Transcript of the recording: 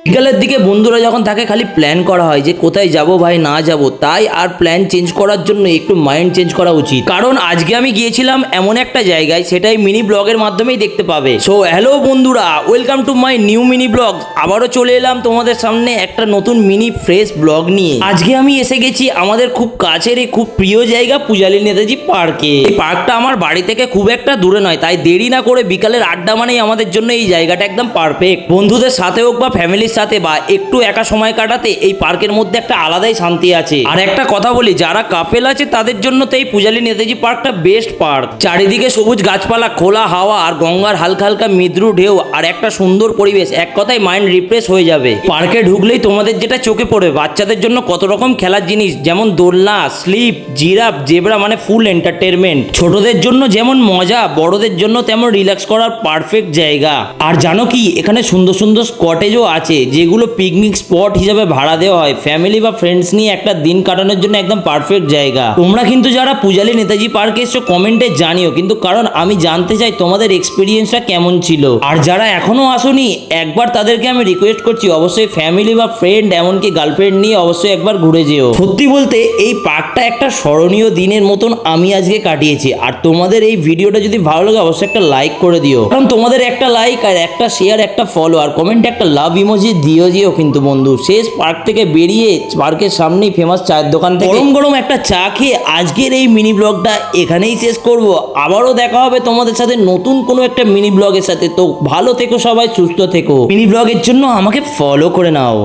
বিকালের দিকে বন্ধুরা যখন থাকে খালি প্ল্যান করা হয় যে কোথায় যাব ভাই না যাব, তাই আর প্ল্যান চেঞ্জ করার জন্য একটু মাইন্ড চেঞ্জ করা উচিত। কারণ আজকে আমি গিয়েছিলাম এমন একটা জায়গায়, সেটাই মিনি ব্লগের মাধ্যমেই দেখতে পাবে। সো হ্যালো বন্ধুরা, welcome to my new mini blog. আবারও চলে এলাম তোমাদের সামনে একটা নতুন মিনি ফ্রেশ ব্লগ নিয়ে। আজকে আমি এসে গেছি আমাদের খুব কাছের খুব প্রিয় জায়গা পূজালী নেতাজি পার্কে। এই পার্কটা আমার বাড়ি থেকে খুব একটা দূরে নয়, তাই দেরি না করে বিকালের আড্ডা মানেই আমাদের জন্য এই জায়গাটা একদম পারফেক্ট। বন্ধুদের সাথে হোক বা ফ্যামিলির সাথে বা একটু একা সময় কাটাতে এই পার্কের মধ্যে একটা আলাদাই শান্তি আছে। আর একটা কথা বলি, যারা কাপেল আছে তাদের জন্য তো এই পূজালী নেতাজি পার্কটা বেস্ট পার্ক। চারিদিকে সবুজ গাছপালা, খোলা হাওয়া আর গঙ্গার হালকা হালকা মৃদু ঢেউ আর একটা সুন্দর পরিবেশ। এক কথায় মাইন্ড রিফ্রেশ হয়ে যাবে। পার্কে ঢুকলেই তোমাদের যেটা চোখে পড়বে, বাচ্চাদের জন্য কত রকম খেলার জিনিস, যেমন দোলনা, স্লিপ, জিরাফ, জেব্রা, মানে ফুল এন্টারটেনমেন্ট। ছোটদের জন্য যেমন মজা, বড়দের জন্য তেমন রিল্যাক্স করার পারফেক্ট জায়গা। আর জানো কি, এখানে সুন্দর সুন্দর কটেজও আছে যেগুলো পিকনিক স্পট হিসেবে ভাড়া দেওয়া হয়। ফ্যামিলি বা ফ্রেন্ডস নিয়ে একটা দিন কাটানোর জন্য একদম পারফেক্ট জায়গা। তোমরা কিন্তু যারা পূজালী নেতাজি পার্কে এসছো কমেন্টে জানিও, কিন্তু কারণ আমি জানতে চাই তোমাদের এক্সপিরিয়েন্সটা কেমন ছিল। আর যারা এখনো আসোনি, একবার তাদেরকে আমি রিকোয়েস্ট করছি অবশ্যই ফ্যামিলি বা ফ্রেন্ড, এমনকি গার্লফ্রেন্ড নিয়ে অবশ্যই একবার ঘুরে যেও। সত্যি বলতে এই পার্কটা একটা স্মরণীয় দিনের মতন আমি আজকে কাটিয়েছি। আর তোমাদের এই ভিডিওটা যদি ভালো লাগে অবশ্যই একটা লাইক করে দিও, কারণ তোমাদের একটা লাইক আর একটা শেয়ার, একটা ফলো আর কমেন্টে একটা লাভ ইমোজি দিও কিন্তু বন্ধু। শেষ পার্ক থেকে বেরিয়ে পার্কের সামনেই ফেমাস চায়ের দোকান থেকে গরম গরম একটা চা খেয়ে আজকের এই মিনি ব্লগটা এখানেই শেষ করব। আবারও দেখা হবে তোমাদের সাথে নতুন কোনো একটা মিনি ব্লগের সাথে। তো ভালো থেকো সবাই, সুস্থ থেকো। মিনি ব্লগের জন্য আমাকে ফলো করে নাও।